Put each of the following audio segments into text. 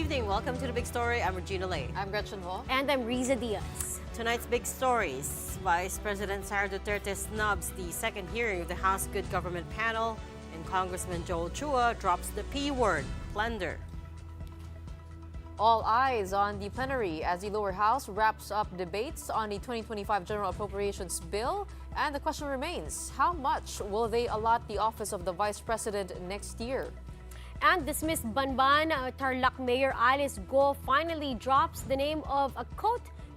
evening. Welcome to The Big Story. I'm Regina Lay. I'm Gretchen Ho. And I'm Riza Diaz. Tonight's big stories. Vice President Sara Duterte snubs the second hearing of the House Good Government panel, and Congressman Joel Chua drops the P word, plunder. All eyes on the plenary as the lower house wraps up debates on the 2025 General Appropriations Bill. And the question remains, how much will they allot the office of the Vice President next year? And dismissed Banban Tarlac Mayor Alice Guo finally drops the name of a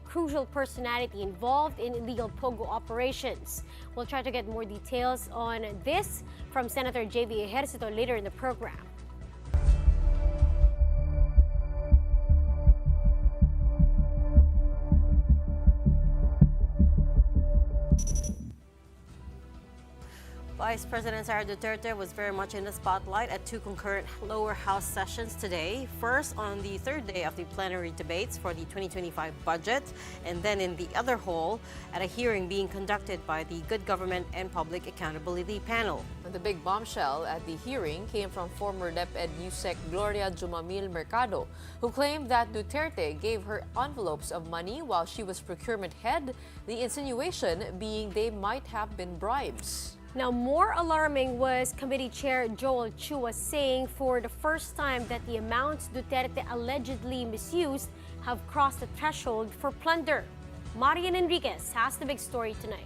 crucial personality involved in illegal POGO operations. We'll try to get more details on this from Senator J.V. Ejercito later in the program. Vice President Sara Duterte was very much in the spotlight at two concurrent lower house sessions today. First, on the third day of the plenary debates for the 2025 budget, and then in the other hall at a hearing being conducted by the Good Government and Public Accountability panel. The big bombshell at the hearing came from former DepEd USEC Gloria Jumamil Mercado, who claimed that Duterte gave her envelopes of money while she was procurement head, the insinuation being they might have been bribes. Now, more alarming was Committee Chair Joel Chua saying for the first time that the amounts Duterte allegedly misused have crossed the threshold for plunder. Marian Enriquez has the big story tonight.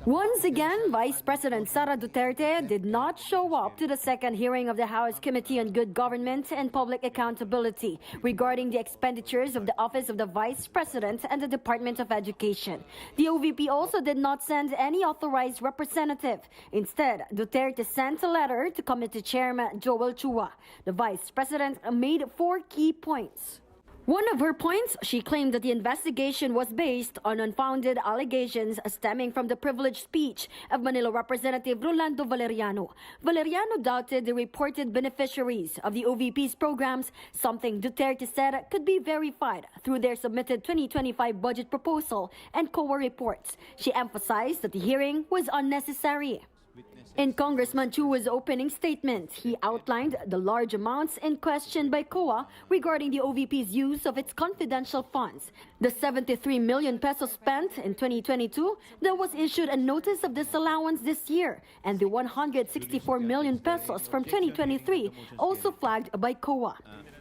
Once again, Vice President Sara Duterte did not show up to the second hearing of the House Committee on Good Government and Public Accountability regarding the expenditures of the Office of the Vice President and the Department of Education. The OVP also did not send any authorized representative. Instead, Duterte sent a letter to Committee Chairman Joel Chua. The Vice President made 4 key points. One of her points, she claimed that the investigation was based on unfounded allegations stemming from the privileged speech of Manila Representative Rolando Valeriano. Valeriano doubted the reported beneficiaries of the OVP's programs, something Duterte said could be verified through their submitted 2025 budget proposal and COA reports. She emphasized that the hearing was unnecessary. In Congressman Chua's opening statement, he outlined the large amounts in question by COA regarding the OVP's use of its confidential funds. The 73 million pesos spent in 2022, there was issued a notice of disallowance this year, and the 164 million pesos from 2023 also flagged by COA.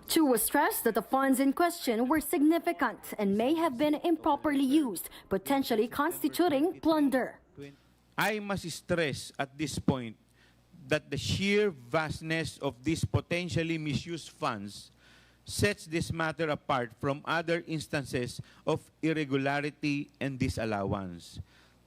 Chua stressed that the funds in question were significant and may have been improperly used, potentially constituting plunder. I must stress at this point that the sheer vastness of these potentially misused funds sets this matter apart from other instances of irregularity and disallowance.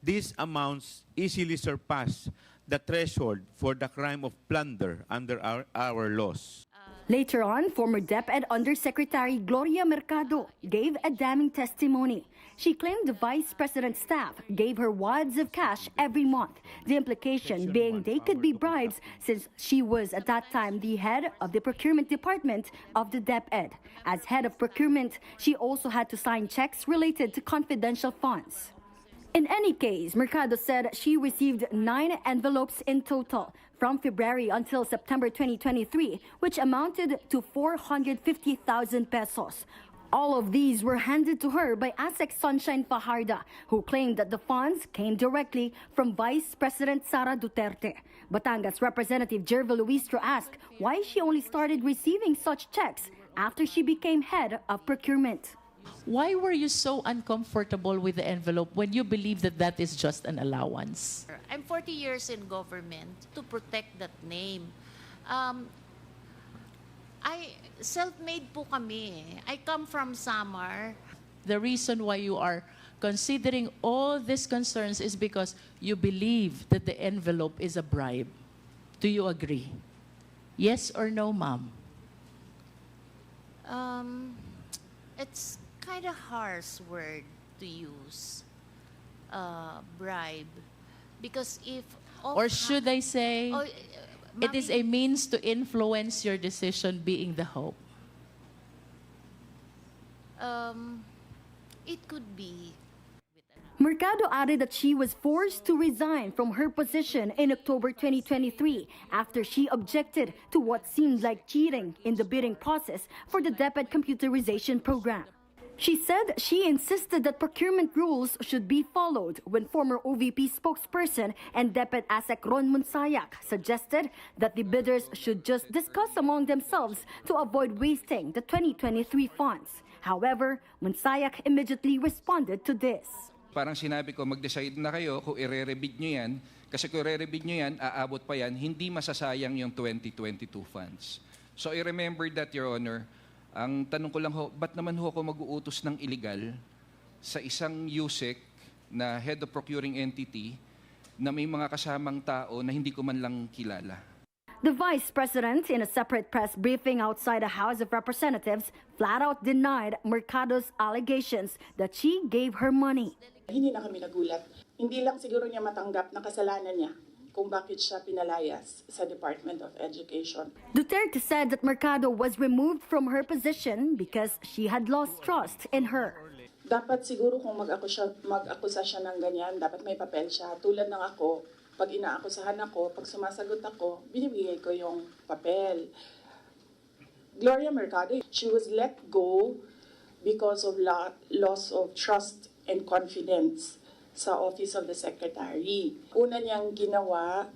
These amounts easily surpass the threshold for the crime of plunder under our laws. Later on, former DepEd Undersecretary Gloria Mercado gave a damning testimony. She claimed the Vice President's staff gave her wads of cash every month, the implication being they could be bribes since she was at that time the head of the procurement department of the DepEd. As head of procurement, she also had to sign checks related to confidential funds. In any case, Mercado said she received 9 envelopes in total from February until September 2023, which amounted to 450,000 pesos. All of these were handed to her by ASEC Sunshine Fajarda, who claimed that the funds came directly from Vice President Sara Duterte. Batangas Representative Jerva Luistro asked why she only started receiving such checks after she became head of procurement. Why were you so uncomfortable with the envelope when you believe that that is just an allowance? I'm 40 years in government to protect that name. Self-made po kami. I come from Samar. The reason why you are considering all these concerns is because you believe that the envelope is a bribe. Do you agree? Yes or no, ma'am? It's kind of harsh word to use, bribe, because if Or should I say, it is a means to influence your decision being the hope? It could be. Mercado added that she was forced to resign from her position in October 2023 after she objected to what seemed like cheating in the bidding process for the DepEd computerization program. She said she insisted that procurement rules should be followed when former OVP spokesperson and DepEd ASEC Ron Munsayak suggested that the bidders should just discuss among themselves to avoid wasting the 2023 funds. However, Munsayak immediately responded to this. Parang sinabi ko, mag-decide na kayo kung i-re-rebid nyo yan. Kasi kung i-re-rebid nyo yan, aabot pa yan, hindi masasayang yung 2022 funds. So I remember that, Your Honor. Ang tanong ko lang ho, ba't naman ho ako mag-uutos ng illegal sa isang USEC na head of procuring entity na may mga kasamang tao na hindi ko man lang kilala? The Vice President, in a separate press briefing outside the House of Representatives, flat out denied Mercado's allegations that she gave her money. Hindi na kami nagulat. Hindi lang siguro niya matanggap na kasalanan niya kung bakit siya pinalayas sa Department of Education. Duterte said that Mercado was removed from her position because she had lost trust in her. Dapat siguro kung mag-akusa siya ng ganyan, dapat may papel siya. Tulad ng ako, pag inaakusahan ako, pag sumasagot ako, binibigay ko yung papel. Gloria Mercado, she was let go because of loss of trust and confidence sa Office of the Secretary. Una niyang ginawa,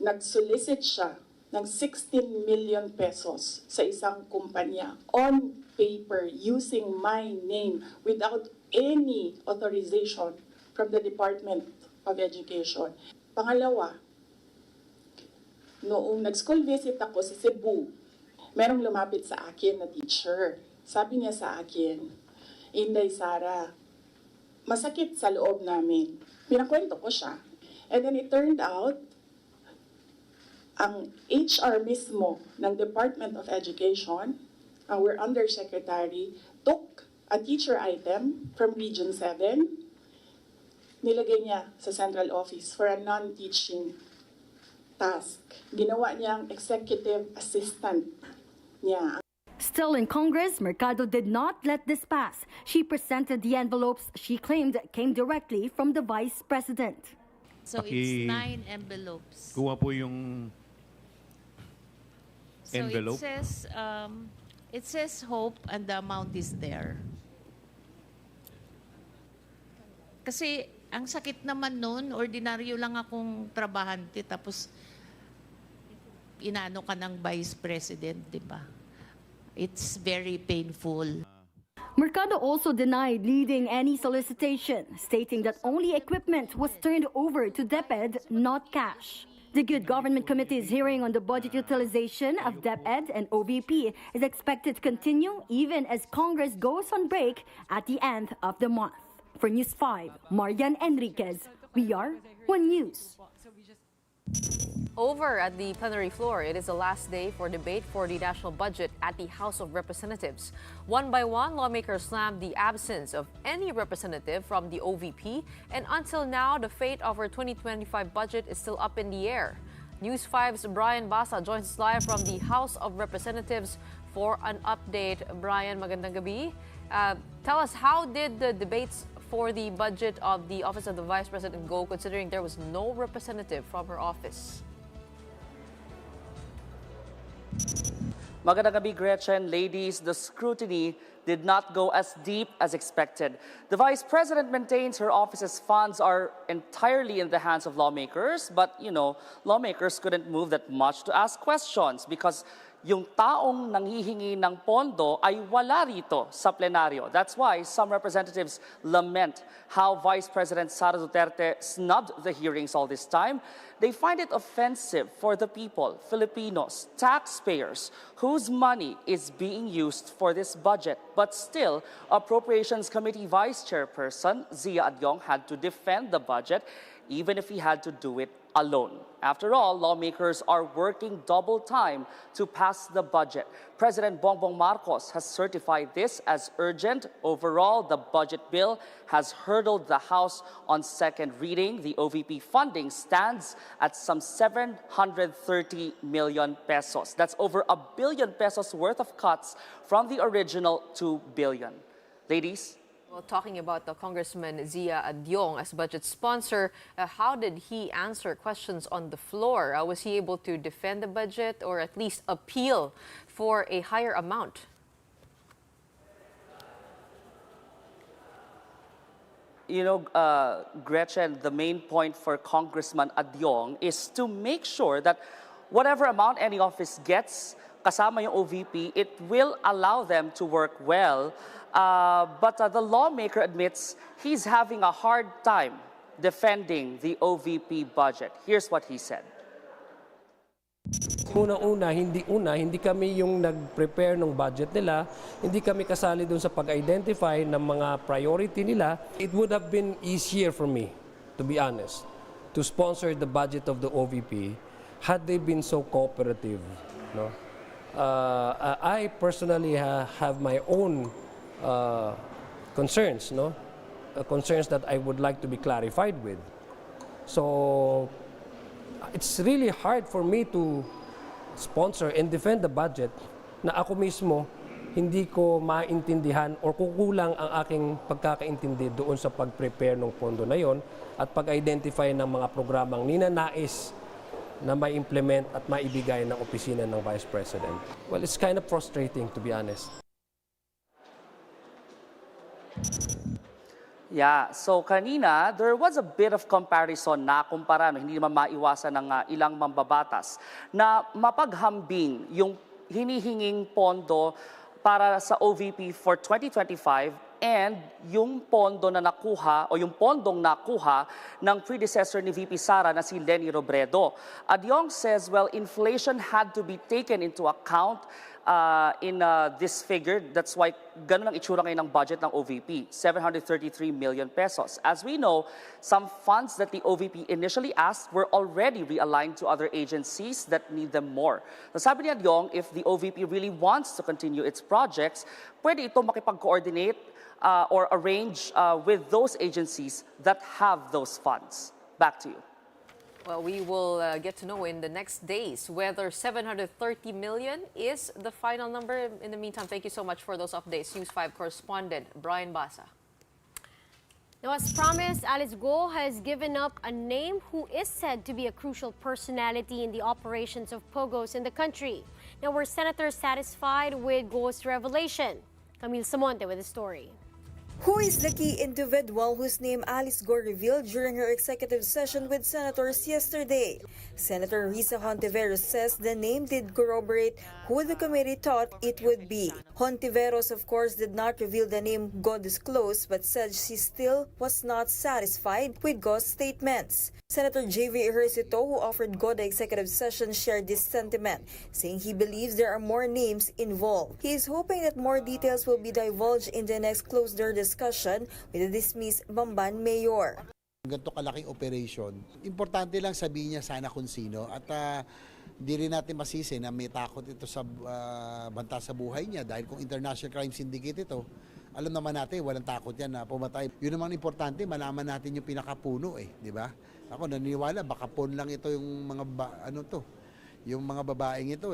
nag-solicit siya ng 16 million pesos sa isang kumpanya on paper using my name without any authorization from the Department of Education. Pangalawa, noong nag-school visit ako sa Cebu, merong lumapit sa akin na teacher. Sabi niya sa akin, Inday Sara, masakit sa loob namin. Pinakwento ko siya. And then it turned out, ang HR mismo ng Department of Education, our Undersecretary, took a teacher item from Region 7, nilagay niya sa central office for a non-teaching task. Ginawa niyang executive assistant niya. Still in Congress, Mercado did not let this pass. She presented the envelopes she claimed came directly from the Vice President. So it's 9 envelopes. Kuha po yung envelope. So it says hope and the amount is there. Kasi ang sakit naman nun, ordinaryo lang akong trabahante tapos inano ka ng Vice President, di ba? It's very painful. Mercado also denied leading any solicitation, stating that only equipment was turned over to DepEd, not cash. The Good Government Committee's hearing on the budget utilization of DepEd and OVP is expected to continue even as Congress goes on break at the end of the month. For News 5, Marian Enriquez, we are One News. Over at the plenary floor, it is the last day for debate for the national budget at the House of Representatives. One by one, lawmakers slammed the absence of any representative from the OVP, and until now, the fate of our 2025 budget is still up in the air. News 5's Brian Basa joins us live from the House of Representatives for an update. Brian, magandang gabi. Tell us, how did the debates for the budget of the Office of the Vice President go, considering there was no representative from her office? Magandang gabi, Gretchen. Ladies, the scrutiny did not go as deep as expected. The Vice President maintains her office's funds are entirely in the hands of lawmakers, but, lawmakers couldn't move that much to ask questions because yung taong nanghihingi ng pondo ay wala rito sa plenaryo. That's why some representatives lament how Vice President Sara Duterte snubbed the hearings all this time. They find it offensive for the people, Filipinos, taxpayers, whose money is being used for this budget. But still, Appropriations Committee Vice Chairperson Zia Adyong had to defend the budget, even if he had to do it alone. After all, lawmakers are working double time to pass the budget. President Bongbong Marcos has certified this as urgent. Overall, the budget bill has hurdled the House on second reading. The OVP funding stands at some 730 million pesos. That's over ₱1 billion worth of cuts from the original 2 billion. Ladies, Well, talking about the Congressman Zia Adyong as budget sponsor, how did he answer questions on the floor? Was he able to defend the budget or at least appeal for a higher amount? You know, Gretchen, the main point for Congressman Adyong is to make sure that whatever amount any office gets, kasama yung OVP, it will allow them to work well. But the lawmaker admits he's having a hard time defending the OVP budget. Here's what he said. Una-una, hindi kami yung nag-prepare ng budget nila, hindi kami kasali dun sa pag-identify ng mga priority nila. It would have been easier for me, to be honest, to sponsor the budget of the OVP had they been so cooperative. No? I personally have my own concerns, no? Concerns that I would like to be clarified with. So it's really hard for me to sponsor and defend the budget na ako mismo hindi ko maintindihan or kukulang ang aking pagkakaintindi doon sa pag-prepare ng pondo na yon at pag-identify ng mga programang ninanais na mai-implement at maibigay ng opisina ng Vice President. Well, it's kind of frustrating, to be honest. Yeah, so kanina, there was a bit of comparison na kumpara, no, hindi naman maiwasan ng ilang mambabatas na mapaghambing yung hinihinging pondo para sa OVP for 2025 and yung pondo na nakuha o yung pondong nakuha ng predecessor ni VP Sara na si Leni Robredo. Adyong says, well, inflation had to be taken into account in this figure. That's why ganun ang itsura ngayon ng budget ng OVP, 733 million pesos. As we know, some funds that the OVP initially asked were already realigned to other agencies that need them more. Sabi ni Adyong, if the OVP really wants to continue its projects, pwede ito makipag-coordinate or arrange with those agencies that have those funds. Back to you. Well, we will get to know in the next days whether 730 million is the final number. In the meantime, thank you so much for those updates. News 5 correspondent Brian Basa. Now, as promised, Alice Guo has given up a name who is said to be a crucial personality in the operations of POGOs in the country. Now, were senators satisfied with Guo's revelation? Camille Samonte with the story. Who is the key individual whose name Alice Guo revealed during her executive session with senators yesterday? Senator Risa Hontiveros says the name did corroborate who the committee thought it would be. Hontiveros, of course, did not reveal the name Guo disclosed, but said she still was not satisfied with Guo's statements. Senator J.V. Ejercito, who offered Guo the executive session, shared this sentiment, saying he believes there are more names involved. He is hoping that more details will be divulged in the next closed-door discussion with the dismissed Bamban mayor. Ganito kalaking operation, importante lang sabihin niya sana kung sino at di rin natin masisi na may takot ito sa banta sa buhay niya dahil kung international crime syndicate ito, alam naman natin walang takot yan na pumatay. Yun naman importante, malaman natin yung pinakapuno di ba? Ako naniniwala baka pon lang ito yung mga yung mga babaeng ito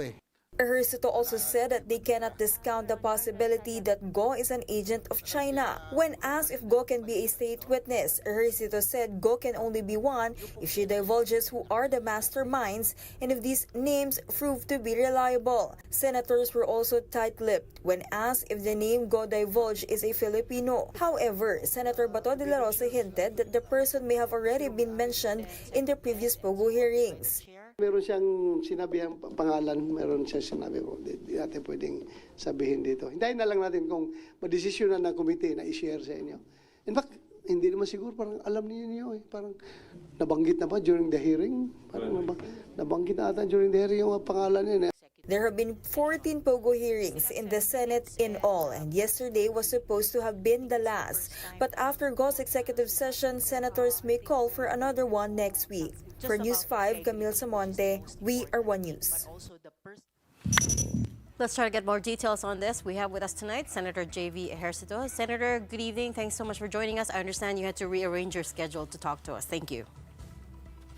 Ejercito also said that they cannot discount the possibility that Guo is an agent of China. When asked if Guo can be a state witness, Ejercito said Guo can only be one if she divulges who are the masterminds and if these names prove to be reliable. Senators were also tight-lipped when asked if the name Guo divulged is a Filipino. However, Senator Bato de la Rosa hinted that the person may have already been mentioned in the previous POGO hearings. Meron siyang sinabihang pangalan, meron siyang sinabi po. Hindi natin pwedeng sabihin dito. Hintayin na lang natin kung madesisyonan ng committee na i-share sa inyo. In fact, hindi naman siguro, parang alam niyo parang nabanggit na ba during the hearing? Parang nabanggit na ata during the hearing yung pangalan niya. There have been 14 POGO hearings in the Senate in all, and yesterday was supposed to have been the last. But after Guo's executive session, senators may call for another one next week. For News 5, Camille Samonte, We Are One News. Let's try to get more details on this. We have with us tonight Senator J.V. Ejercito. Senator, good evening. Thanks so much for joining us. I understand you had to rearrange your schedule to talk to us. Thank you.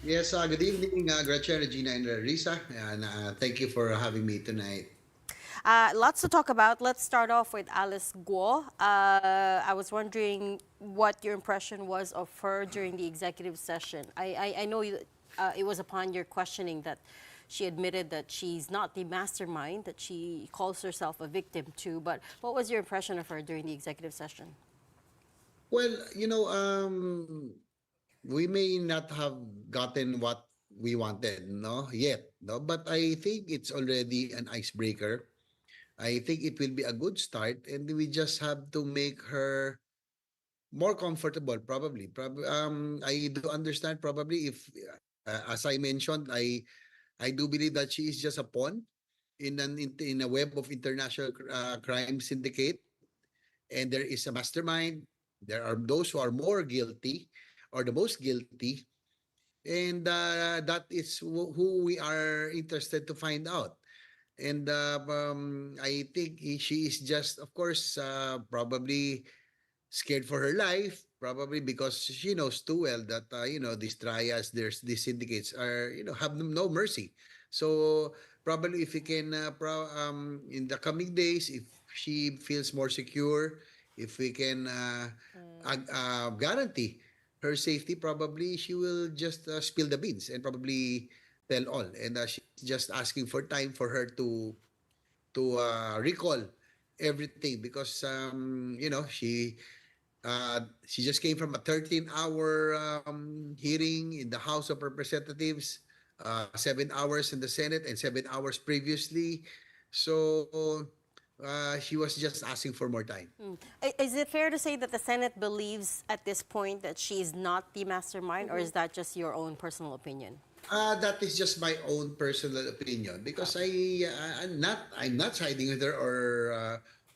Yes, good evening, Gretchen, Regina, and Risa. And thank you for having me tonight. Lots to talk about. Let's start off with Alice Guo. I was wondering what your impression was of her during the executive session. I know it was upon your questioning that she admitted that she's not the mastermind, that she calls herself a victim too. But what was your impression of her during the executive session? Well, we may not have gotten what we wanted, no, yet, no, but I think it's already an icebreaker. I think it will be a good start, and we just have to make her more comfortable, probably. I do understand, probably, if, as I mentioned, I do believe that she is just a pawn in a web of international crime syndicate, and there is a mastermind. There are those who are more guilty or the most guilty, and that is who we are interested to find out. And I think she is just, of course, probably scared for her life, probably because she knows too well that these trials, these syndicates are have no mercy. So probably if we can in the coming days, if she feels more secure, if we can guarantee her safety, probably she will just spill the beans and probably tell all. And she's just asking for time for her to recall everything, because she just came from a 13-hour hearing in the House of Representatives, 7 hours in the Senate, and 7 hours previously. So she was just asking for more time. Is it fair to say that the Senate believes at this point that she's not the mastermind, or is that just your own personal opinion? That is just my own personal opinion, because I'm not siding with her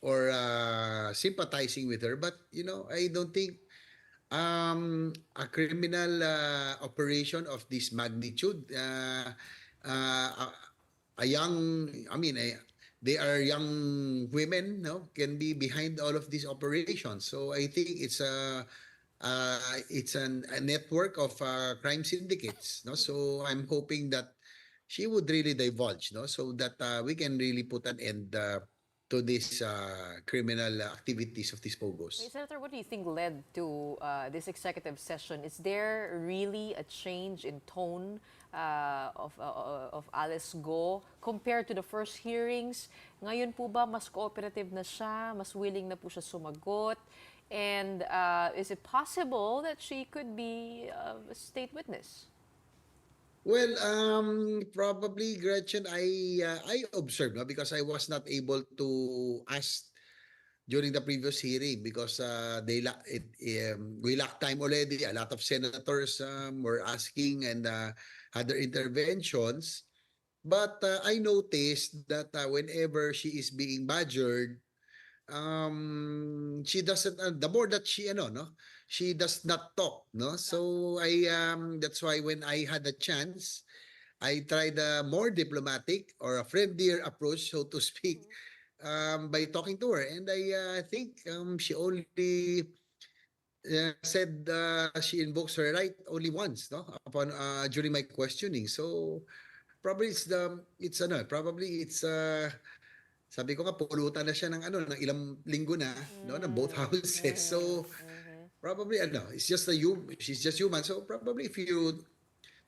or sympathizing with her, but I don't think a criminal operation of this magnitude, uh, a young, they are young women, no, can be behind all of these operations. So I think it's a network of crime syndicates, no. So I'm hoping that she would really divulge, no, so that we can really put an end to these criminal activities of these pogos. Hey, Senator, what do you think led to this executive session? Is there really a change in tone of Alice Go compared to the first hearings? Ngayon po ba mas cooperative na siya, mas willing na po siya sumagot? And is it possible that she could be a state witness? Well, probably, Gretchen, I observed, no, because I was not able to ask during the previous hearing, because we lacked time already. A lot of senators were asking and had their interventions. But I noticed that whenever she is being badgered, she doesn't, the more that she no, she does not talk, no. So that's why when I had a chance, I tried a more diplomatic or a friendlier approach, so to speak, by talking to her. And I think she only said she invokes her right only once, no, upon during my questioning. So probably it's sabi ko nga, pulutan na siya ng ng ilang linggo na, no, ng both houses. So probably she's just human. So probably if you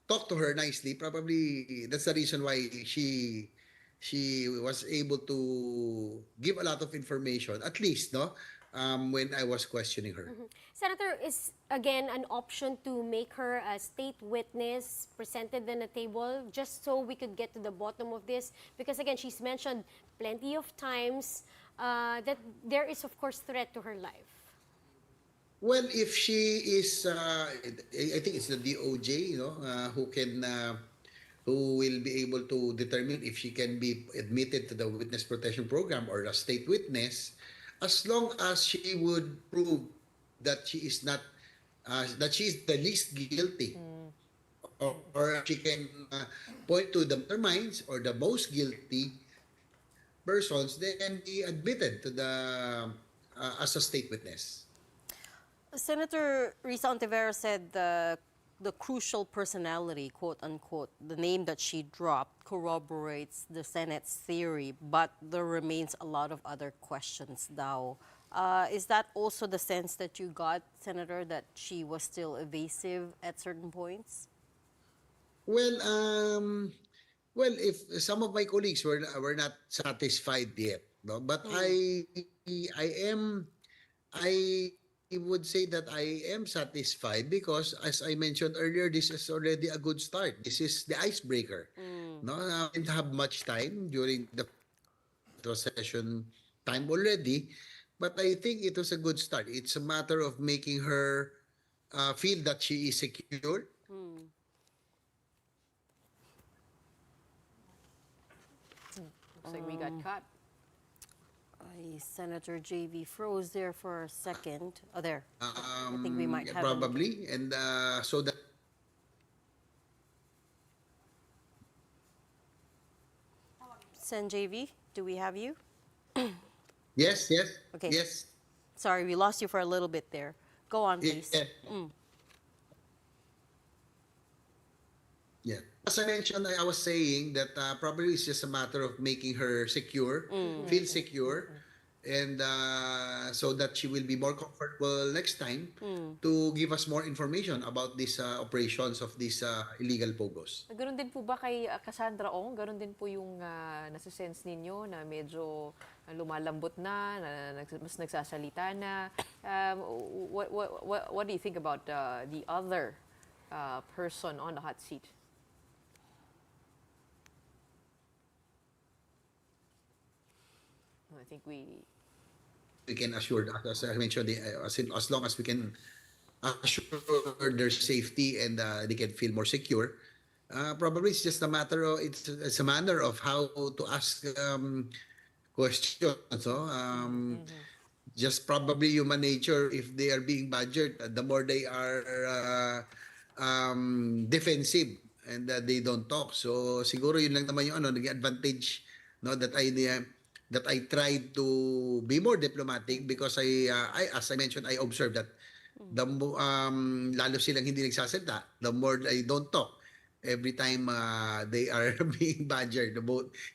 talk to her nicely, probably that's the reason why she was able to give a lot of information, at least, no, when I was questioning her. Senator, is again an option to make her a state witness presented on the table, just so we could get to the bottom of this? Because again, she's mentioned plenty of times that there is, of course, threat to her life. Well, if she is, I think it's the DOJ, who will be able to determine if she can be admitted to the witness protection program or a state witness, as long as she would prove that she is not, that she is the least guilty, or she can point to the masterminds or the most guilty persons, they can be admitted to the as a state witness. Senator Risa Ontiveros said the crucial personality, quote unquote, the name that she dropped corroborates the Senate's theory, but there remains a lot of other questions now. Is that also the sense that you got, Senator, that she was still evasive at certain points? Well, if some of my colleagues were not satisfied yet, no, but I would say that I am satisfied because, as I mentioned earlier, this is already a good start. This is the icebreaker. No, I didn't have much time during the session time already, but I think it was a good start. It's a matter of making her feel that she is secure. Looks like we got caught. Senator JV froze there for a second. Oh, there. I think we might have probably, and so that. Sen JV, do we have you? Yes. Okay. Yes. Sorry, we lost you for a little bit there. Go on, please. Yeah. As I mentioned, I was saying that probably it's just a matter of making her secure, feel secure, and so that she will be more comfortable next time to give us more information about these operations of these illegal POGOs. Ganun din po ba kay Cassandra Ong? Ganun din po yung nasa-sense ninyo na medyo lumalambot na mas nagsasalita na. What do you think about the other person on the hot seat? I think we can assure, as I mentioned, as long as we can assure their safety and they can feel more secure. Probably it's just a matter of it's a manner of how to ask questions. So, just probably human nature. If they are being badgered, the more they are defensive and they don't talk. So siguro yun lang naman yung naging advantage, no, that I tried to be more diplomatic because I as I mentioned, I observed that the lalo silang hindi nagsasalita, the more they don't talk every time they are being badgered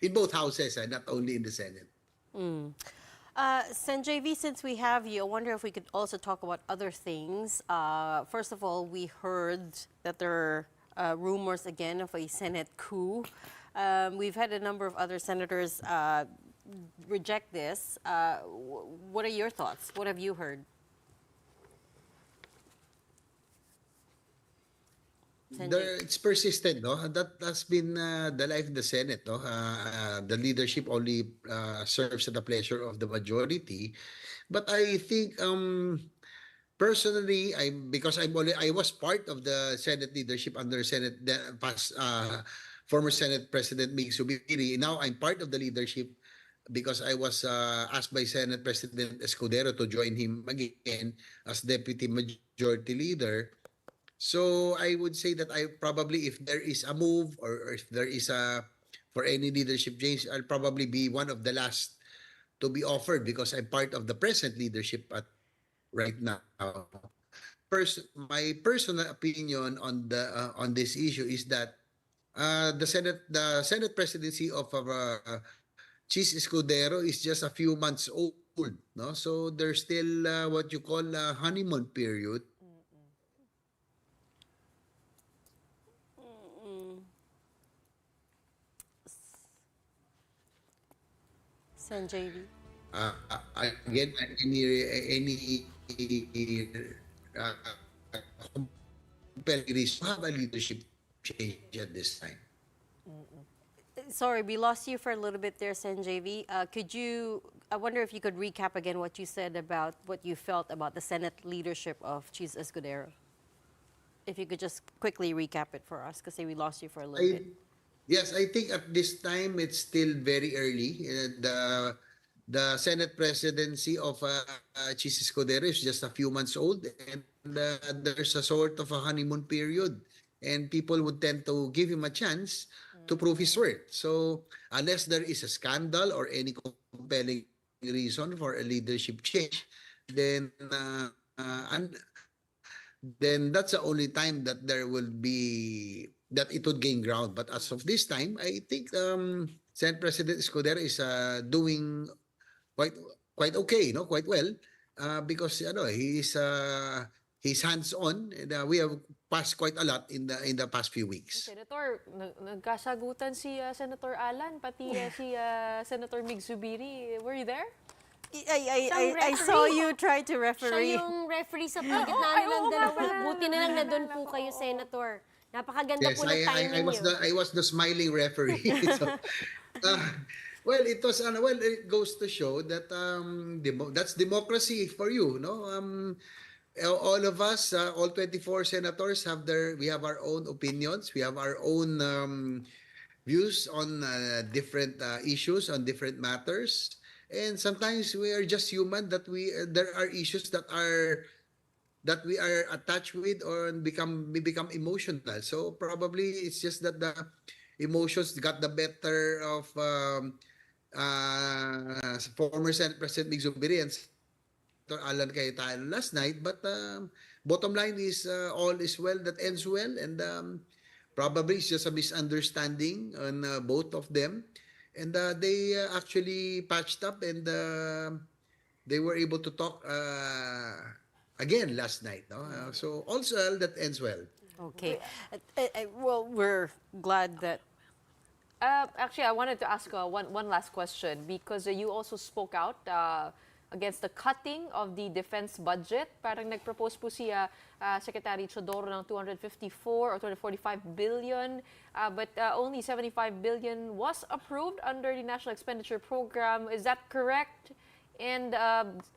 in both houses, not only in the Senate. Sen JV, since we have you, I wonder if we could also talk about other things. First of all, we heard that there are rumors again of a Senate coup. We've had a number of other senators reject this. What are your thoughts? What have you heard? It's persistent, no? That has been the life of the Senate, no? The leadership only serves at the pleasure of the majority. But I think, personally, because I was part of the Senate leadership under former Senate President Mig Subiri. Now I'm part of the leadership because I was asked by Senate President Escudero to join him again as Deputy Majority Leader. So I would say that I probably, if there is a move or if there is for any leadership change, I'll probably be one of the last to be offered because I'm part of the present leadership right now. My personal opinion on this issue is that the Senate presidency of Chis Escudero is just a few months old, no? So there's still what you call a honeymoon period. Sen JV. Again, any compelling reason to have a leadership change at this time. Sorry, we lost you for a little bit there, Sen JV. I wonder if you could recap again what you said about what you felt about the Senate leadership of Chis Escudero. If you could just quickly recap it for us, because we lost you for a little bit. Yes, I think at this time it's still very early. The Senate presidency of Chis Escudero is just a few months old, and there's a sort of a honeymoon period, and people would tend to give him a chance to prove his worth. So unless there is a scandal or any compelling reason for a leadership change, then then that's the only time that there will be that it would gain ground. But as of this time, I think Senate President Escudero is doing quite quite okay, no, quite well, because he's hands on, and we have passed quite a lot in the past few weeks. Senator, nagkasagutan si Senator Alan, pati si Senator Mig Zubiri. Were you there? I saw you try to referee. Siya yung referee sa pagitna nilang dalawa. Buti na lang na doon po kayo, Senator. Napakaganda Yes, po ng timing niyo. I was the smiling referee. So, well, it was well, it goes to show that that's democracy for you, no? All of us, all 24 senators we have our own opinions, we have our own views on different issues, on different matters. And sometimes we are just human, that there are issues that we are attached with or we become emotional. So probably it's just that the emotions got the better of former Senate President Mig Zubiri and Senator Alan Cayetano last night. But bottom line is all is well that ends well, and probably it's just a misunderstanding on both of them. And they actually patched up, and they were able to talk again last night. No? So also that ends well. Okay. Well, we're glad that. Actually, I wanted to ask one last question, because you also spoke out against the cutting of the defense budget. Parang nag-propose po si Secretary Chodoro ng 254 or 245 billion, but only 75 billion was approved under the National Expenditure Program. Is that correct? And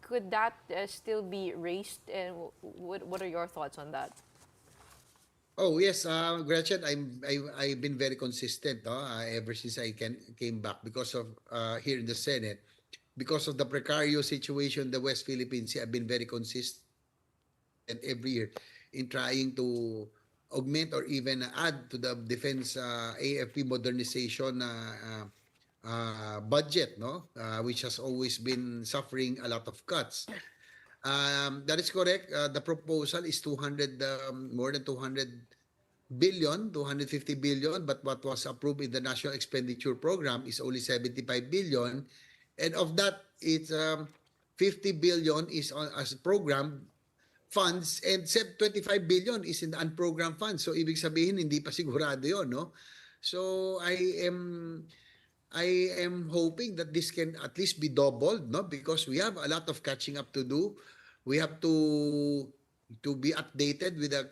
could that still be raised? And what are your thoughts on that? Oh yes, Gretchen, I've been very consistent, no? Ever since I came back, because of here in the Senate, because of the precarious situation in the West Philippine Sea. I've been very consistent every year in trying to augment or even add to the defense AFP modernization budget, no, which has always been suffering a lot of cuts. That is correct. The proposal is 200, more than 200 billion, 250 billion, but what was approved in the National Expenditure Program is only 75 billion. And of that, it's 50 billion is as program funds, and 25 billion is in the unprogrammed funds. So ibig sabihin hindi pa sigurado 'yon, no? So I am hoping that this can at least be doubled, no? Because we have a lot of catching up to do. We have to be updated with the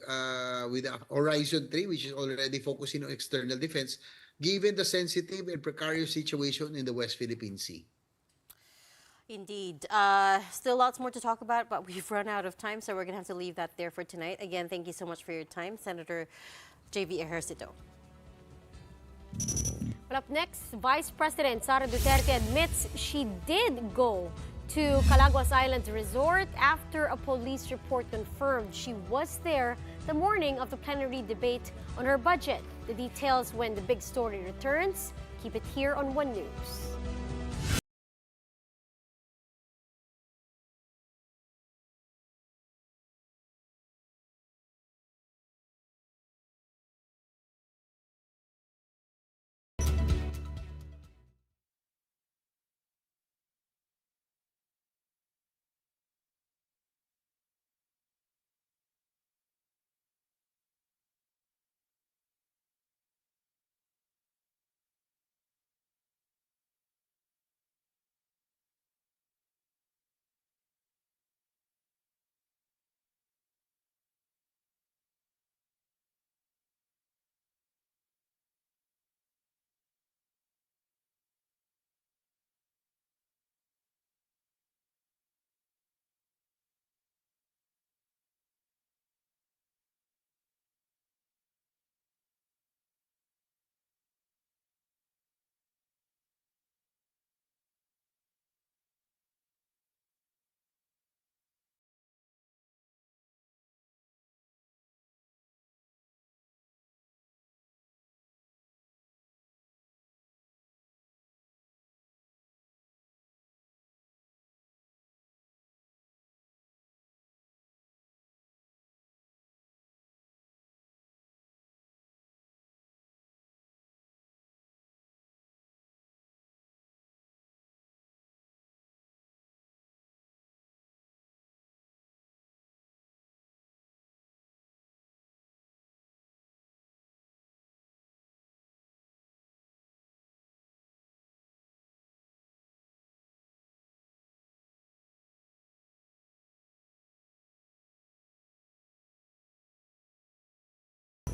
Horizon 3, which is already focusing on external defense, given the sensitive and precarious situation in the West Philippine Sea. Indeed. Still lots more to talk about, but we've run out of time, so we're going to have to leave that there for tonight. Again, thank you so much for your time, Senator J.V. Ejercito. Well, up next, Vice President Sara Duterte admits she did go to Calaguas Islands Resort after a police report confirmed she was there the morning of the plenary debate on her budget. The details when the big story returns. Keep it here on One News.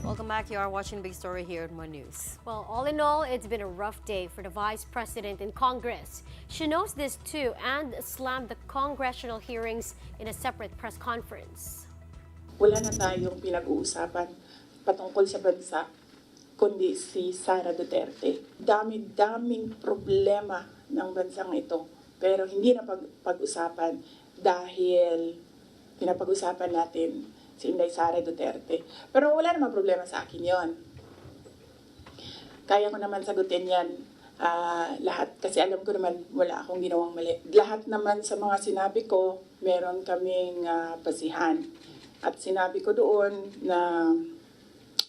Welcome back. You are watching Big Story here at One News. Well, all in all, it's been a rough day for the Vice President in Congress. She knows this too and slammed the congressional hearings in a separate press conference. Wala na tayong pinag-uusapan patungkol sa bansa, kundi si Sara Duterte. Dami-daming problema ng bansang ito, pero hindi na pag-usapan dahil pinapag-usapan natin si Inday Sara Duterte. Pero wala namang problema sa akin yon. Kaya ko naman sagutin yan lahat kasi alam ko naman wala akong ginawang mali. Lahat naman sa mga sinabi ko, meron kaming basihan. At sinabi ko doon na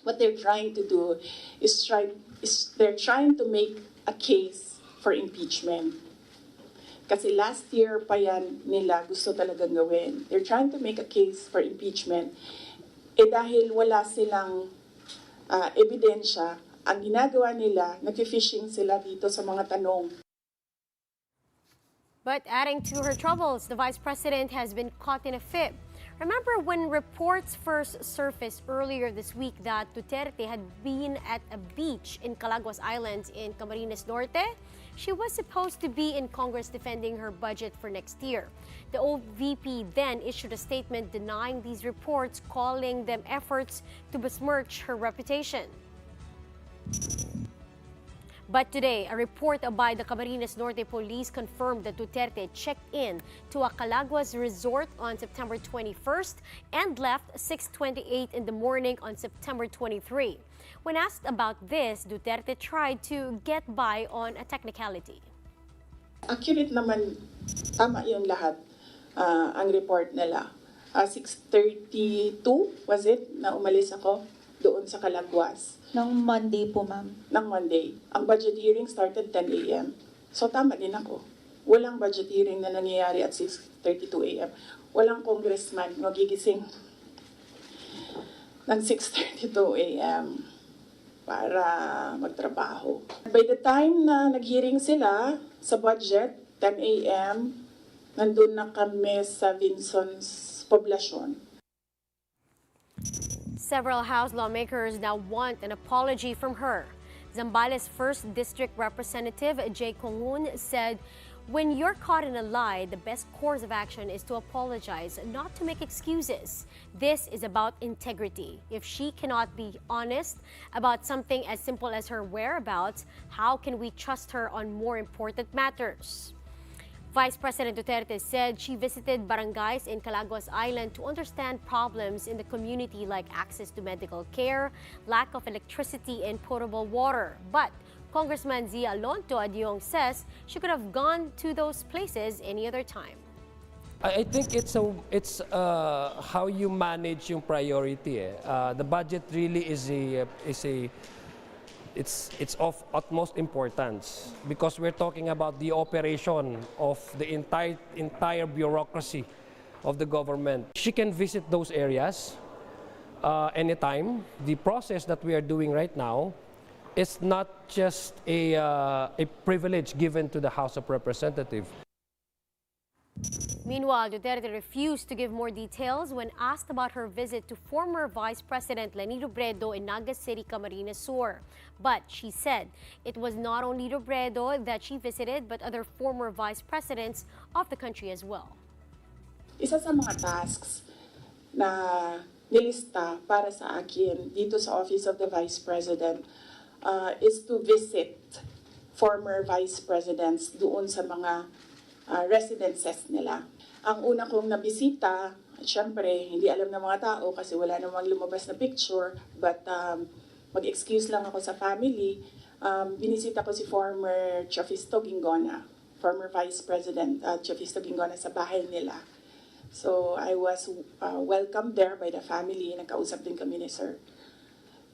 what they're trying to do is they're trying to make a case for impeachment. Kasi last year pa yan nila gusto talagang gawin. They're trying to make a case for impeachment. Dahil wala silang ebidensya, ang ginagawa nila, nag-fishing sila dito sa mga tanong. But adding to her troubles, the Vice President has been caught in a fib. Remember when reports first surfaced earlier this week that Duterte had been at a beach in Calaguas Island in Camarines Norte? She was supposed to be in Congress defending her budget for next year. The OVP then issued a statement denying these reports, calling them efforts to besmirch her reputation. But today, a report by the Camarines Norte Police confirmed that Duterte checked in to a Calaguas resort on September 21st and left 6:28 in the morning on September 23. When asked about this, Duterte tried to get by on a technicality. Accurate naman, tama yung lahat, ang report nila. 6:32 was it na umalis ako doon sa Calaguas. Nung Monday po, ma'am. Ng Monday. Ang budget hearing started 10 a.m. So tama din ako. Walang budget hearing na nangyayari at 6:32 a.m. Walang congressman magigising ng 6:32 a.m. para magtrabaho. By the time na nag-hearing sila sa budget, 10 a.m., nandun na kami sa Vinson's poblasyon. Several House lawmakers now want an apology from her. Zambales 1st District Representative Jay Congun said, "When you're caught in a lie, the best course of action is to apologize, not to make excuses. This is about integrity. If she cannot be honest about something as simple as her whereabouts, how can we trust her on more important matters?" Vice President Duterte said she visited barangays in Calaguas Island to understand problems in the community like access to medical care, lack of electricity, and potable water. But Congressman Zia Alonto Adyong says she could have gone to those places any other time. I think it's how you manage yung priority. The budget really is it's of utmost importance because we're talking about the operation of the entire bureaucracy of the government. She can visit those areas anytime. The process that we are doing right now is not just a privilege given to the House of Representatives. Meanwhile, Duterte refused to give more details when asked about her visit to former Vice President Leni Robredo in Naga City, Camarines Sur. But she said it was not only Robredo that she visited, but other former vice presidents of the country as well. Isa sa mga tasks na nilista para sa akin dito sa Office of the Vice President is to visit former vice presidents doon sa mga residences nila. Ang una kong nabisita, syempre, hindi alam ng mga tao kasi wala namang lumabas na picture, but mag-excuse lang ako sa family. Binisita ko si former Chafisto Gingona, former Vice President Chafisto Gingona sa bahay nila. So I was welcomed there by the family. Nagkausap din kami ni Sir.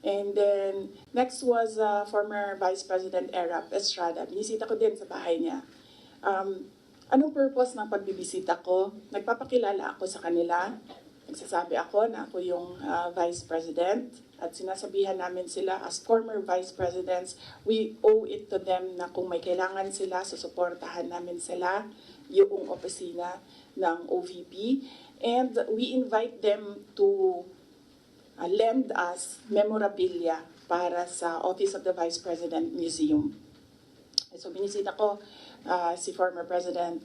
And then, next was former Vice President Erap Estrada. Binisita ko din sa bahay niya. Anong purpose ng pagbibisita ko? Nagpapakilala ako sa kanila. Nagsasabi ako na ako yung Vice President. At sinasabihan namin sila as former Vice Presidents, we owe it to them na kung may kailangan sila, susuportahan namin sila, yung opisina ng OVP. And we invite them to lend us memorabilia para sa Office of the Vice President Museum. So binisita ko si former President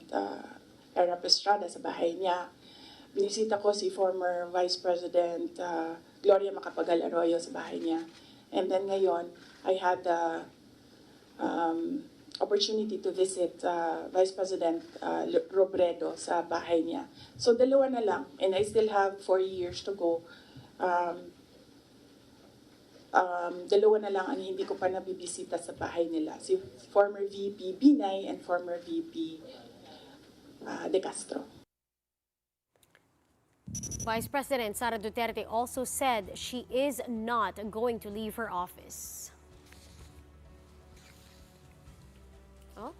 Erap Estrada sa bahay niya. Binisita ko si former Vice President Gloria Macapagal Arroyo sa bahay niya. And then ngayon, I had the opportunity to visit Vice President Robredo sa bahay niya. So dalawa na lang, and I still have 4 years to go. Dalawa na lang ang hindi ko pa nabibisita sa bahay nila. Si former VP Binay and former VP De Castro. Vice President Sara Duterte also said she is not going to leave her office. Oh,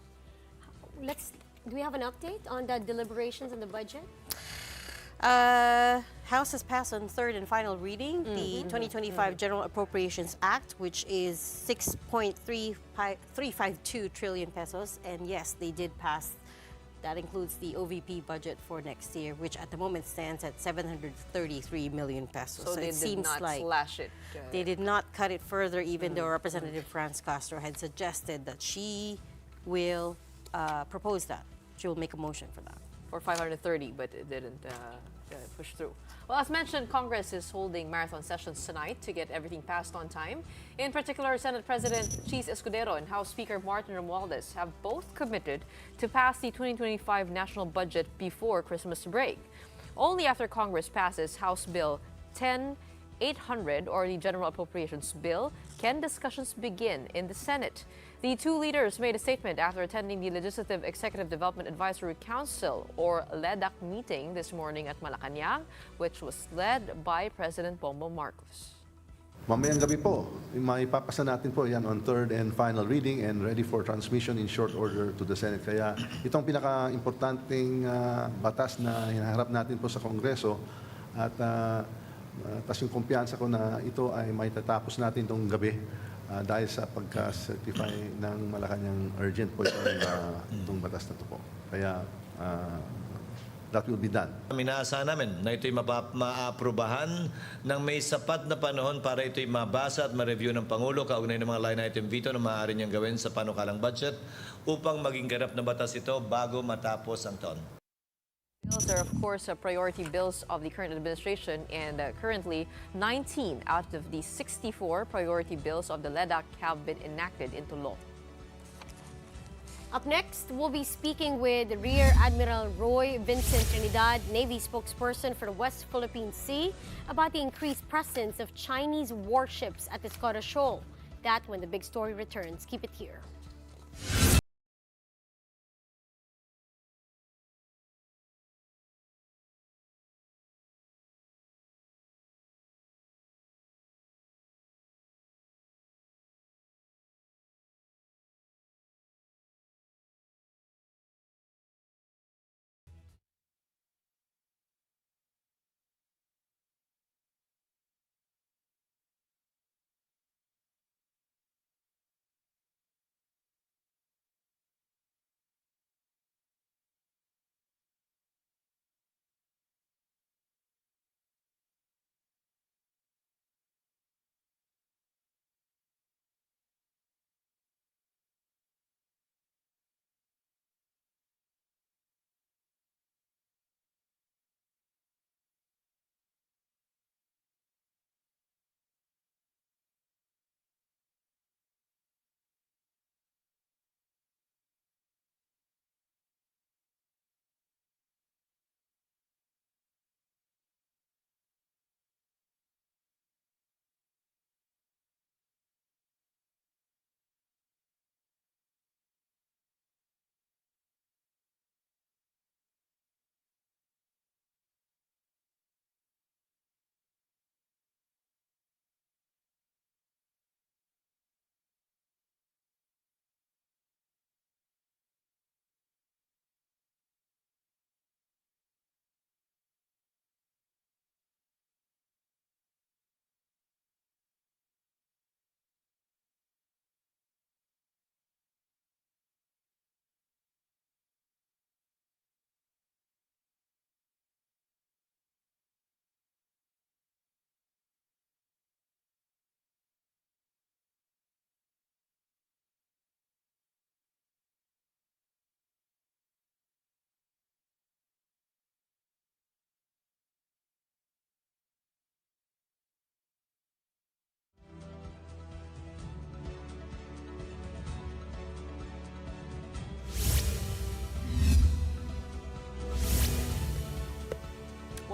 do we have an update on the deliberations on the budget? House has passed on third and final reading the 2025 General Appropriations Act, which is 6.352 trillion pesos. And yes, they did pass. That includes the OVP budget for next year, which at the moment stands at 733 million pesos. So they it did seems not like slash it. they did not cut it further, even though Representative Franz Castro had suggested that she will propose that. She will make a motion for that. For 530, but it didn't push through. Well, as mentioned, Congress is holding marathon sessions tonight to get everything passed on time. In particular, Senate President Cheese Escudero and House Speaker Martin Romualdez have both committed to pass the 2025 national budget before Christmas break. Only after Congress passes House Bill 10800, or the General Appropriations Bill, can discussions begin in the Senate. The two leaders made a statement after attending the Legislative Executive Development Advisory Council, or LEDAC, meeting this morning at Malacanang, which was led by President Bongbong Marcos. Mamayang gabi po, maipapasa natin po yan on third and final reading and ready for transmission in short order to the Senate. Kaya itong pinaka-importanting batas na hinaharap natin po sa Kongreso, at tas yung kumpiyansa ko na ito ay may tatapos natin itong gabi. Dahil sa pagka-certify ng Malacanang urgent po itong batas na ito po. Kaya that will be done. Inaasahan namin na ito'y maaprubahan ng may sapat na panahon para ito'y mabasa at ma-review ng Pangulo kaugnay ng mga line item veto na maaari niyang gawin sa panukalang budget upang maging ganap na batas ito bago matapos ang taon. Bills are, of course, priority bills of the current administration, and currently 19 out of the 64 priority bills of the LEDAC have been enacted into law. Up next, we'll be speaking with Rear Admiral Roy Vincent Trinidad, Navy spokesperson for the West Philippine Sea, about the increased presence of Chinese warships at the Escoda Shoal. That when the big story returns. Keep it here.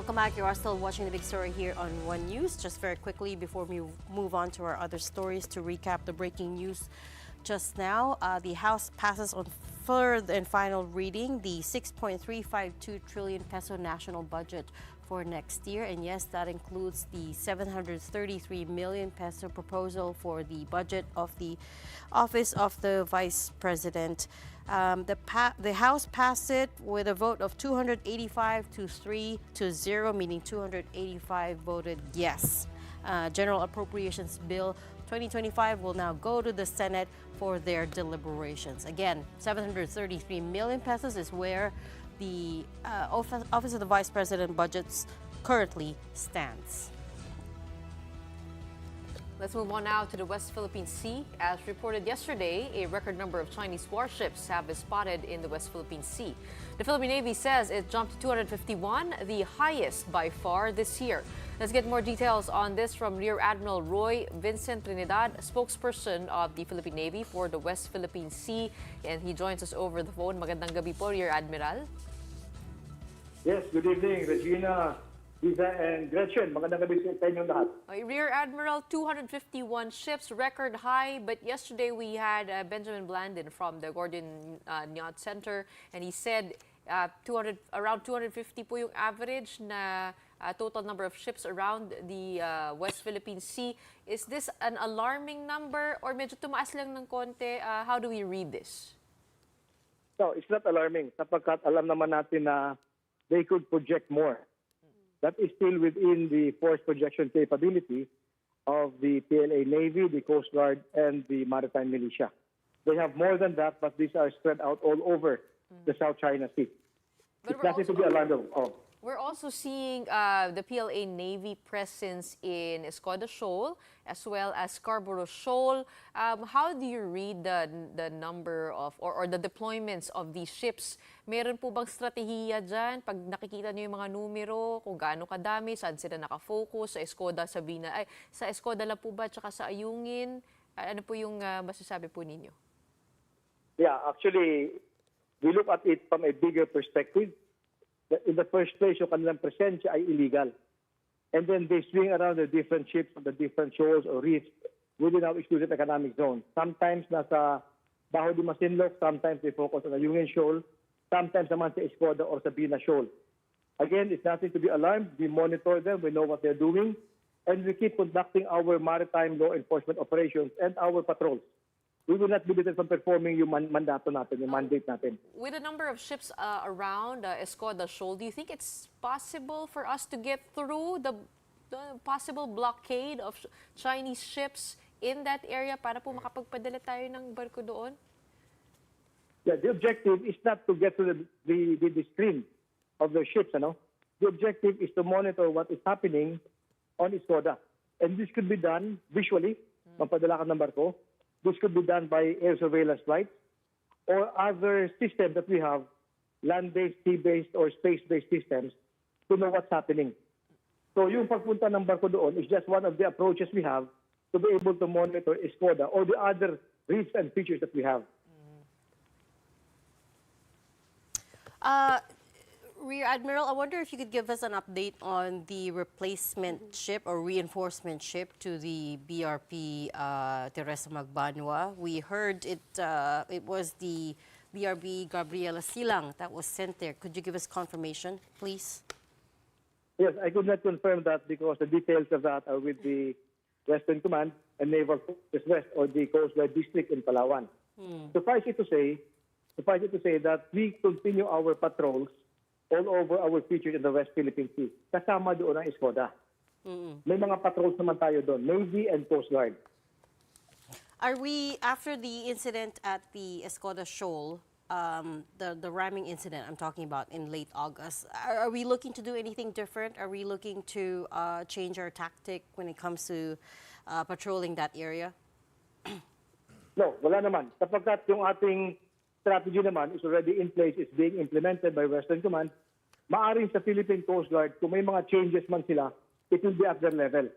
Welcome back. You are still watching the big story here on One News. Just very quickly before we move on to our other stories, to recap the breaking news just now, the House passes on third and final reading the 6.352 trillion peso national budget for next year. And yes, that includes the 733 million peso proposal for the budget of the Office of the Vice President. The House passed it with a vote of 285 to 3-0, meaning 285 voted yes. General Appropriations Bill 2025 will now go to the Senate for their deliberations. Again, 733 million pesos is where the Office of the Vice President budgets currently stands. Let's move on now to the West Philippine Sea. As reported yesterday, a record number of Chinese warships have been spotted in the West Philippine Sea. The Philippine Navy says it jumped to 251, the highest by far this year. Let's get more details on this from Rear Admiral Roy Vincent Trinidad, spokesperson of the Philippine Navy for the West Philippine Sea. And he joins us over the phone. Magandang gabi po, Rear Admiral. Yes, good evening, Regina, Lisa, and Gretchen. Magandang gabi sa inyong lahat. Rear Admiral, 251 ships, record high. But yesterday we had Benjamin Blandon from the Gordon Yacht Center, and he said around 250 po yung average na total number of ships around the West Philippine Sea. Is this an alarming number or medyo tumaas lang ng konti? How do we read this? No, it's not alarming sapagkat alam naman natin na they could project more. That is still within the force projection capability of the PLA Navy, the Coast Guard, and the Maritime Militia. They have more than that, but these are spread out all over the South China Sea. But it's nothing to be alarmed of. We're also seeing the PLA Navy presence in Escoda Shoal as well as Scarborough Shoal. How do you read the number of or the deployments of these ships? Meron po bang strategiya dyan? Pag nakikita niyo yung mga numero, kung gaano kadami, saan sila nakafocus, sa Escoda, sa Escoda lang po ba, tsaka sa Ayungin? Ano po yung masasabi po ninyo? Yeah, actually, we look at it from a bigger perspective. In the first place, yung kanilang presensya ay illegal. And then they swing around the different ships on the different shoals or reefs within our exclusive economic zone. Sometimes nasa Bajo de Masinloc, sometimes they focus on the Union Shoal, sometimes naman sa Escoda or sa Bina Shoal. Again, it's nothing to be alarmed. We monitor them, we know what they're doing, and we keep conducting our maritime law enforcement operations and our patrols. We will not be deterred from performing yung mandato natin, yung mandate natin. With a number of ships around Escoda Shoal, do you think it's possible for us to get through the possible blockade of Chinese ships in that area para po makapagpadala tayo ng barko doon? Yeah, the objective is not to get to the stream of the ships, ano? The objective is to monitor what is happening on Escoda. And this could be done visually, magpadala ka ng barko. This could be done by air surveillance flights or other systems that we have, land-based, sea-based, or space-based systems to know what's happening. So yung pagpunta ng barko doon is just one of the approaches we have to be able to monitor Escoda or the other reefs and features that we have. Rear Admiral, I wonder if you could give us an update on the replacement ship or reinforcement ship to the BRP Teresa Magbanua. We heard it was the BRB Gabriela Silang that was sent there. Could you give us confirmation, please? Yes, I could not confirm that because the details of that are with the Western Command and Naval Forces West or the Coast Guard District in Palawan. Suffice it to say that we continue our patrols all over our features in the West Philippine Sea. Kasama doon ang Escoda. May mga patrols naman tayo doon, Navy and Coast Guard. Are we, after the incident at the Escoda Shoal, the ramming incident I'm talking about in late August, are we looking to do anything different? Are we looking to change our tactic when it comes to patrolling that area? No, wala naman. Sapagkat yung ating strategy naman is already in place, is being implemented by Western Command. Maaring sa Philippine Coast Guard, kung may mga changes man sila, it will be at their level.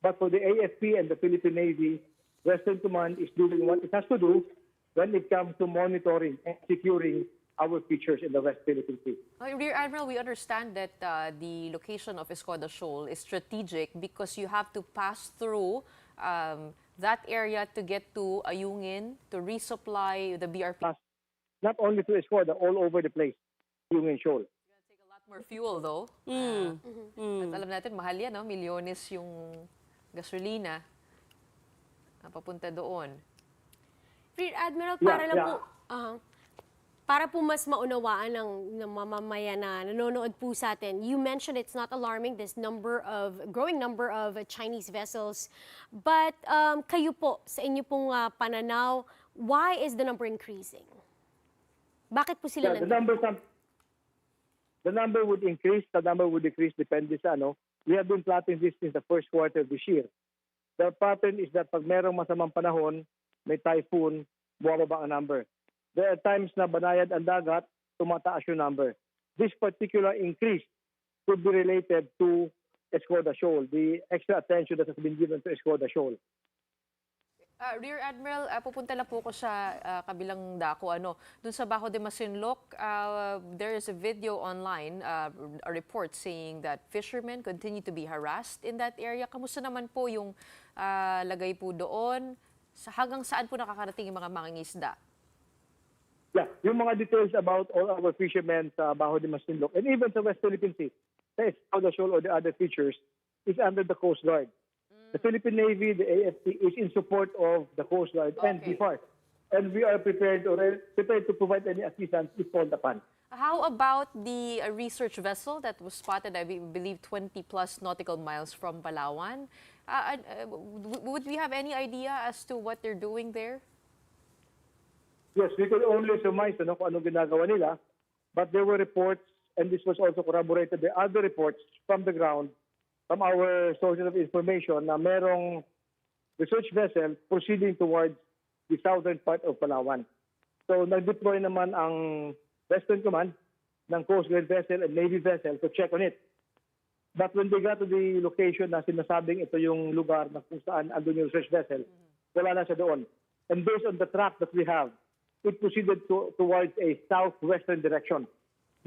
But for the AFP and the Philippine Navy, Western Command is doing what it has to do when it comes to monitoring and securing our features in the West Philippine Sea. Rear Admiral, we understand that the location of Escoda Shoal is strategic because you have to pass through that area to get to Ayungin to resupply the BRP. Not only to Escoda, all over the place, Ayungin Shoal. A lot more fuel though. At alam natin, mahal yan, no? Milyones yung gasolina na papunta doon. Rear Admiral, para po mas maunawaan ng mamamayan na nanonood po sa atin, you mentioned it's not alarming, this growing number of Chinese vessels. But kayo po, sa inyo pong pananaw, why is the number increasing? Bakit po sila The number would increase, the number would decrease, depende sa ano. We have been plotting this since the first quarter of this year. The pattern is that pag merong masamang panahon, may typhoon, bumababa ang number. There are times na banayad ang dagat, tumataas yung number. This particular increase could be related to Escoda Shoal, the extra attention that has been given to Escoda Shoal. Rear Admiral, pupunta lang po ko sa kabilang dako. Dun sa Bajo de Masinloc, there is a video online, a report saying that fishermen continue to be harassed in that area. Kamusta naman po yung lagay po doon? Hanggang saan po nakakarating yung mga mangingisda? Yeah, yung mga details about all our fishermen sa Bajo de Masinloc and even sa West Philippine Sea, sa Escoda Shoal or the other features, is under the Coast Guard. The Philippine Navy, the AFP, is in support of the Coast Guard and DFARC. And we are prepared to provide any assistance if called upon. How about the research vessel that was spotted, I believe, 20-plus nautical miles from Palawan? Would we have any idea as to what they're doing there? Yes, we could only surmise kung anong ginagawa nila. But there were reports, and this was also corroborated by other reports from the ground, from our sources of information, na merong research vessel proceeding towards the southern part of Palawan. So nag-deploy naman ang Western Command ng Coast Guard vessel and Navy vessel to check on it. But when they got to the location na sinasabing ito yung lugar na kung saan andun yung research vessel, wala na siya doon. And based on the track that we have, it proceeded towards a southwestern direction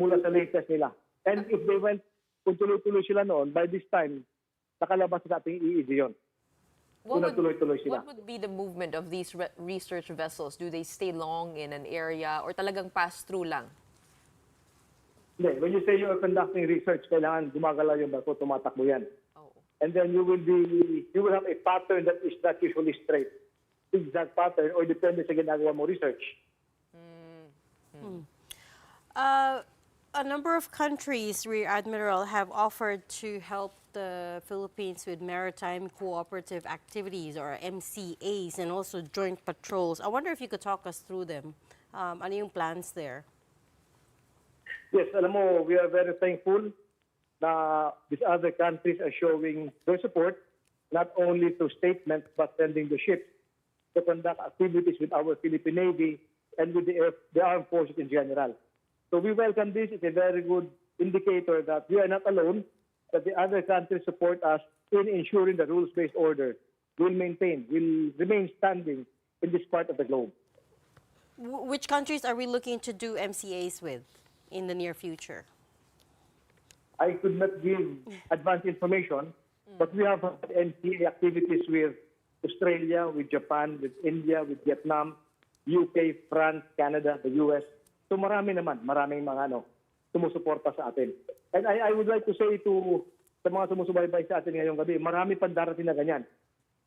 mula sa latest nila. And if they went, kung tuloy-tuloy sila noon, by this time, nakalabas sa ating EED yun. What would be the movement of these research vessels? Do they stay long in an area or talagang pass-through lang? When you say you are conducting research, kailangan gumagalaw yung barko, tumatakbo yan. And then you will have a pattern that is not usually straight. Exact pattern or depende sa ginagawa mo research. A number of countries, Rear Admiral, have offered to help the Philippines with maritime cooperative activities or MCAs and also joint patrols. I wonder if you could talk us through them. Ano yung plans there? Yes, alam mo, we are very thankful na these other countries are showing their support, not only through statements, but sending the ships to conduct activities with our Philippine Navy and with the armed forces in general. So we welcome this. It's a very good indicator that we are not alone, that the other countries support us in ensuring the rules-based order will remain standing in this part of the globe. Which countries are we looking to do MCAs with in the near future? I could not give advanced information, but we have had MCA activities with Australia, with Japan, with India, with Vietnam, UK, France, Canada, the US. So maraming mga sumusuporta sa atin. And I would like to say to sa mga sumusubaybay sa atin ngayong gabi, marami pang darating na ganyan.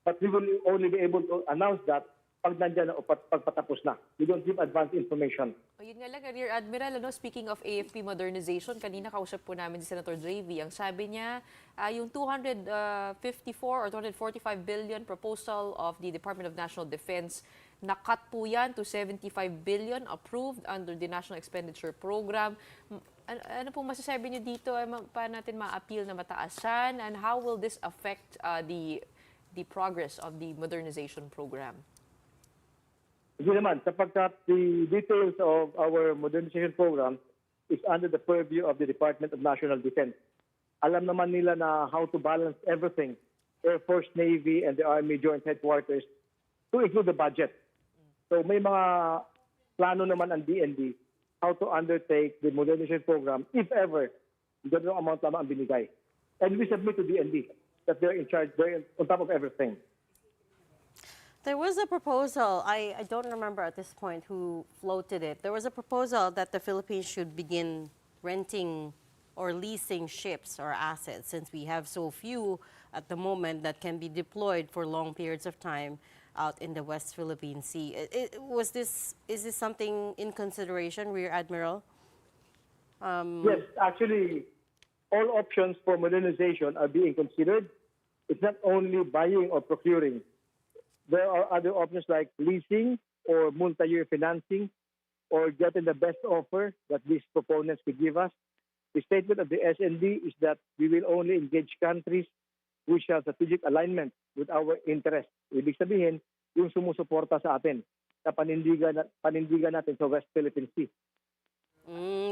But we will only be able to announce that pag nandyan o pagpatapos na. We don't give advanced information. Yun nga lang, Rear Admiral, speaking of AFP modernization, kanina kausap po namin si Senator JV. Ang sabi niya, yung 254 or 245 billion proposal of the Department of National Defense, nakat po yan to 75 billion approved under the National Expenditure Program. Ano po masasabi niyo dito? Paano natin ma-appeal na mataasan? And how will this affect the progress of the modernization program? Hindi naman, sapagkat the details of our modernization program is under the purview of the Department of National Defense. Alam naman nila na how to balance everything, Air Force, Navy, and the Army Joint Headquarters to include the budget. So may mga plano naman ang DND how to undertake the modernization program if ever ganung amount lamang ang binigay. And we submit to DND that they're in charge, they're on top of everything. There was a proposal, I don't remember at this point who floated it. There was a proposal that the Philippines should begin renting or leasing ships or assets, since we have so few at the moment that can be deployed for long periods of time out in the West Philippine Sea. Is this something in consideration, Rear Admiral? Yes, actually, all options for modernization are being considered. It's not only buying or procuring. There are other options like leasing or multi-year financing or getting the best offer that these proponents could give us. The statement of the SND is that we will only engage countries which have strategic alignment with our interests. Ibig sabihin, yung sumusuporta sa atin sa panindigan natin sa West Philippine Sea.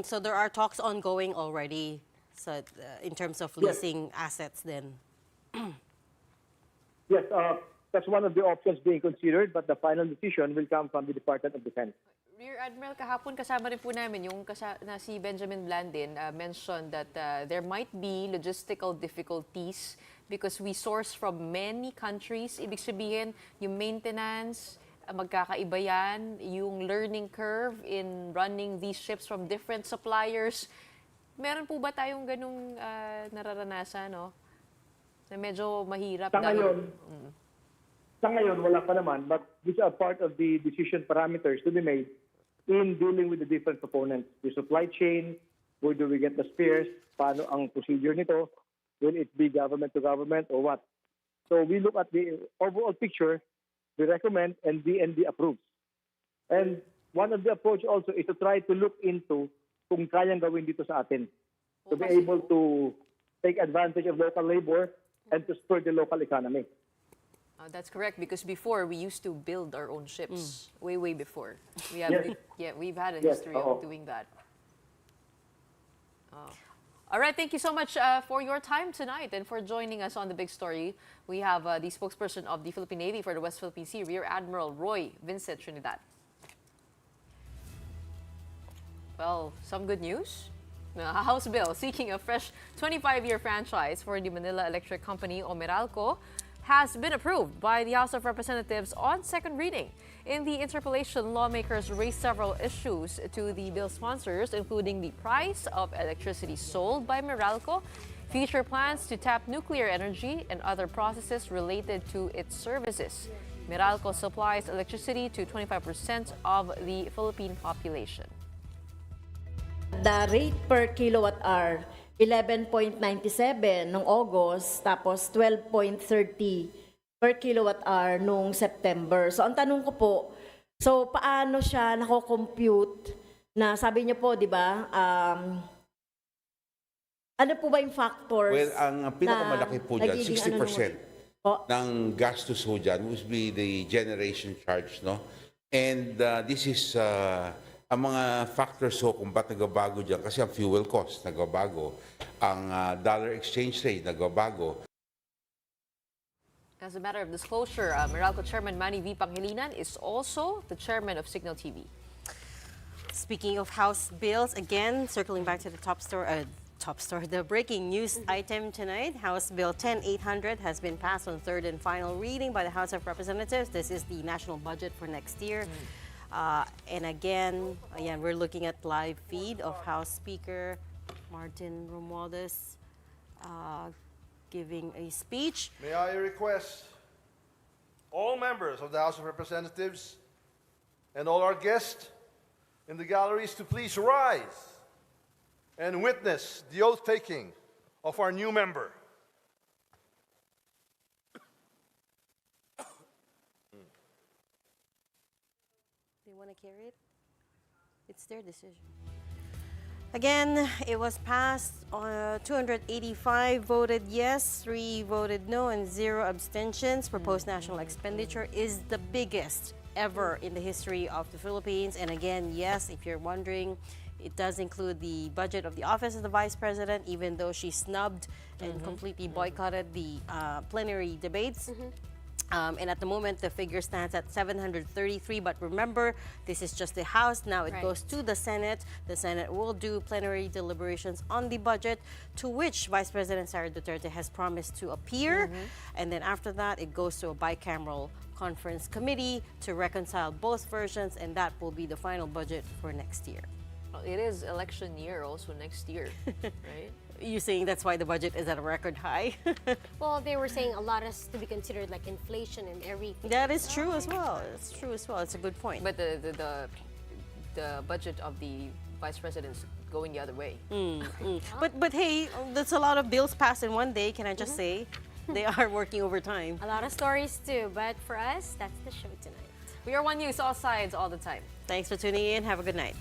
So there are talks ongoing already, so in terms of leasing assets then? Yes, that's one of the options being considered, but the final decision will come from the Department of Defense. Rear Admiral, kahapon kasama rin po namin yung na si Benjamin Blandin mentioned that there might be logistical difficulties because we source from many countries. Ibig sabihin, yung maintenance, magkakaiba yan, yung learning curve in running these ships from different suppliers. Meron po ba tayong ganung nararanasan, no? Na medyo mahirap Sa ngayon, wala pa naman, but these are part of the decision parameters to be made in dealing with the different components. The supply chain, where do we get the spares, paano ang procedure nito, will it be government to government or what? So we look at the overall picture, we recommend, and DND approves. And one of the approach also is to try to look into kung kayang gawin dito sa atin, to be able to take advantage of local labor and to spur the local economy. That's correct, because before we used to build our own ships, way before. We have, we've had a history of doing that. All right, thank you so much for your time tonight and for joining us on The Big Story. We have the spokesperson of the Philippine Navy for the West Philippine Sea, Rear Admiral Roy Vincent Trinidad. Well, some good news. A House bill seeking a fresh 25-year franchise for the Manila Electric Company o Meralco has been approved by the House of Representatives on second reading. In the interpellation, lawmakers raised several issues to the bill sponsors, including the price of electricity sold by Meralco, future plans to tap nuclear energy, and other processes related to its services. Meralco supplies electricity to 25% of the Philippine population. The rate per kilowatt hour, 11.97 noong August, tapos 12.30 per kilowatt hour noong September. So ang tanong ko po, so paano siya nako-compute na sabi niyo po, di ba, ano po ba yung factors? Well, ang pinakamalaki po dyan, 60% ng gastos po dyan would be the generation charge, no? And this is ang mga factors so kung ba't nagbabago dyan, kasi ang fuel cost nagbabago, ang dollar exchange rate nagbabago. As a matter of disclosure, Meralco Chairman Manny V. Pangilinan is also the chairman of Signal TV. Speaking of House bills, again, circling back to the the breaking news item tonight, House Bill 10800 has been passed on third and final reading by the House of Representatives. This is the national budget for next year. And again, we're looking at live feed of House Speaker Martin Romualdez giving a speech. May I request all members of the House of Representatives and all our guests in the galleries to please rise and witness the oath-taking of our new member. They want to carry it? It's their decision. Again, it was passed. 285 voted yes, 3 voted no, and 0 abstentions. Proposed national expenditure is the biggest ever in the history of the Philippines. And again, yes, if you're wondering, it does include the budget of the Office of the Vice President, even though she snubbed and completely boycotted the plenary debates. And at the moment, the figure stands at 733. But remember, this is just the House. Now it goes to the Senate. The Senate will do plenary deliberations on the budget, to which Vice President Sara Duterte has promised to appear. And then after that, it goes to a bicameral conference committee to reconcile both versions, and that will be the final budget for next year. Well, it is election year also next year, right? You're saying that's why the budget is at a record high? Well, they were saying a lot is to be considered, like inflation and everything. That is true as well. It's true as well. It's a good point. But the budget of the vice president's going the other way. But hey, that's a lot of bills passed in one day. Can I just say, they are working overtime. A lot of stories too, but for us, that's the show tonight. We are One News, all sides, all the time. Thanks for tuning in. Have a good night.